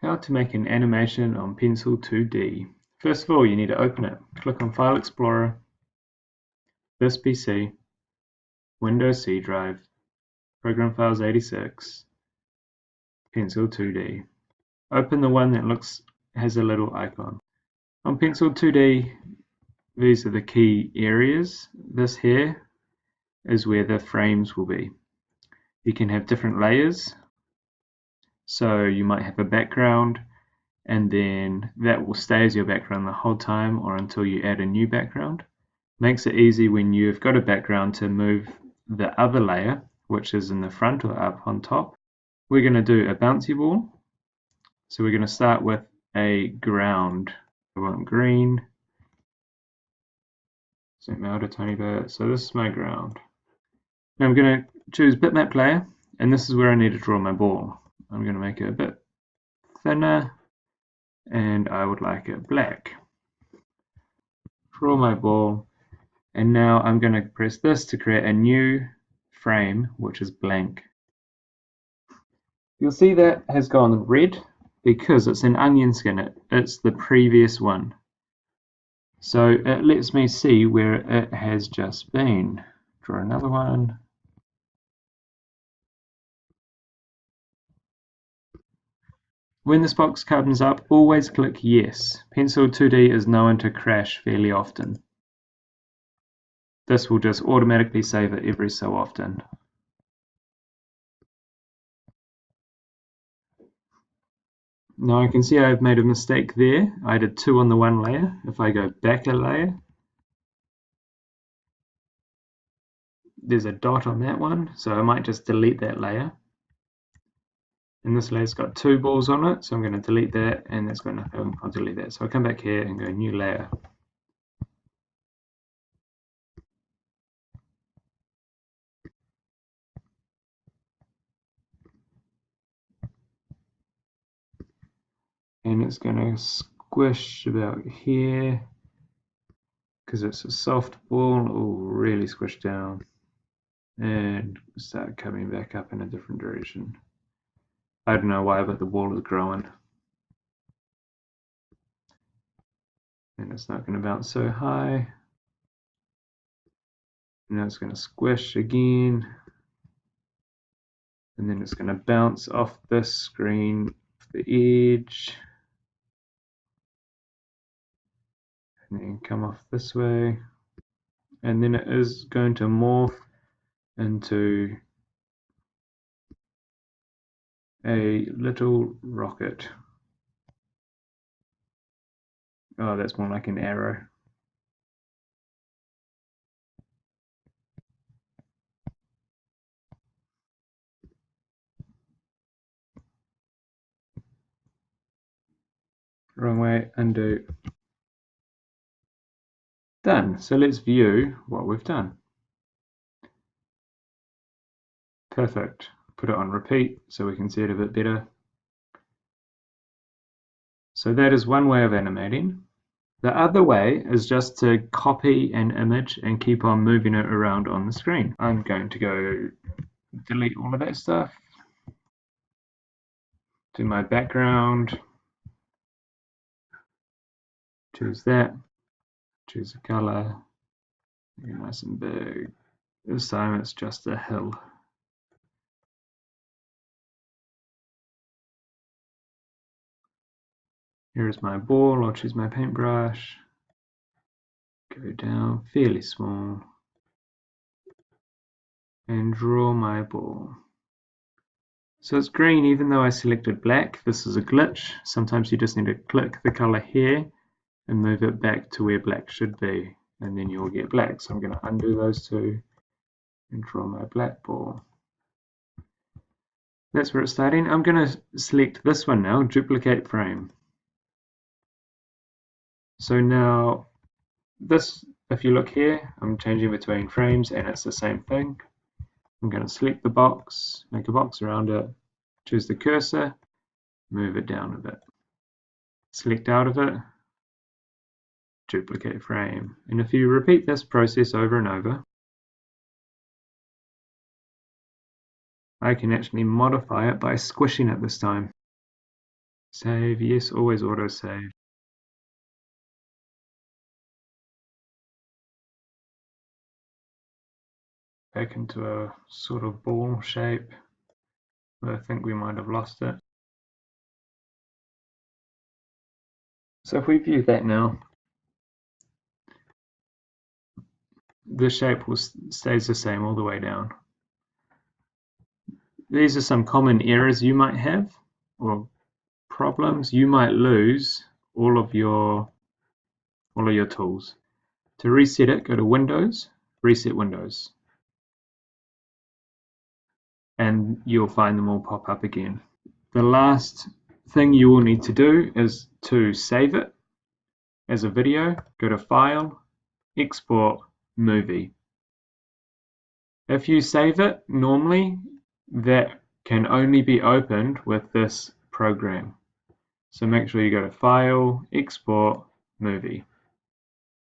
How to make an animation on Pencil 2D. First of all, you need to open it. Click on File Explorer, this PC, Windows C Drive, Program Files 86, Pencil 2D. Open the one that has a little icon. On Pencil 2D, these are the key areas. This here is where the frames will be. You can have different layers. So you might have a background, and then that will stay as your background the whole time or until you add a new background. Makes it easy when you've got a background to move the other layer, which is in the front or up on top. We're going to do a bouncy ball. So we're going to start with a ground. I want green. Zoom out a tiny bit. So this is my ground. Now I'm going to choose bitmap layer, and this is where I need to draw my ball. I'm going to make it a bit thinner, and I would like it black. Draw my ball, and now I'm going to press this to create a new frame which is blank. You'll see that has gone red because it's an onion skin. It's the previous one. So it lets me see where it has just been. Draw another one. When this box comes up, always click yes. Pencil 2D is known to crash fairly often. This will just automatically save it every so often. Now I can see I've made a mistake there. I did 2 on the one layer. If I go back a layer, there's a dot on that one, so I might just delete that layer. And this layer's got 2 balls on it, so I'm going to delete that, and that's got nothing. I'll delete that. So I'll come back here and go new layer. And it's going to squish about here because it's a soft ball. It will really squish down and start coming back up in a different direction. I don't know why, but the ball is growing. And it's not going to bounce so high. Now it's going to squish again. And then it's going to bounce off this screen, off the edge. And then come off this way. And then it is going to morph into a little rocket. Oh, that's more like an arrow. Wrong way, undo. Done. So let's view what we've done. Perfect. Put it on repeat so we can see it a bit better. So that is one way of animating. The other way is just to copy an image and keep on moving it around on the screen. I'm going to go delete all of that stuff. Do my background. Choose that. Choose a color. Nice and big. This time it's just a hill. Here's my ball. I'll choose my paintbrush. Go down fairly small. And draw my ball. So it's green even though I selected black. This is a glitch. Sometimes you just need to click the color here and move it back to where black should be, and then you'll get black. So I'm going to undo those two and draw my black ball. That's where it's starting. I'm going to select this one now, duplicate frame. So now this, if you look here, I'm changing between frames and it's the same thing. I'm going to select the box, make a box around it, choose the cursor, move it down a bit. Select out of it, duplicate frame. And if you repeat this process over and over, I can actually modify it by squishing it this time. Save, yes, always auto save. Back into a sort of ball shape. I think we might have lost it. So if we view that now, the shape stays the same all the way down. These are some common errors you might have, or problems. You might lose all of your tools. To reset it, go to Windows, Reset Windows, and you'll find them all pop up again. The last thing you will need to do is to save it as a video. Go to File, Export, Movie. If you save it, normally that can only be opened with this program. So make sure you go to File, Export, Movie.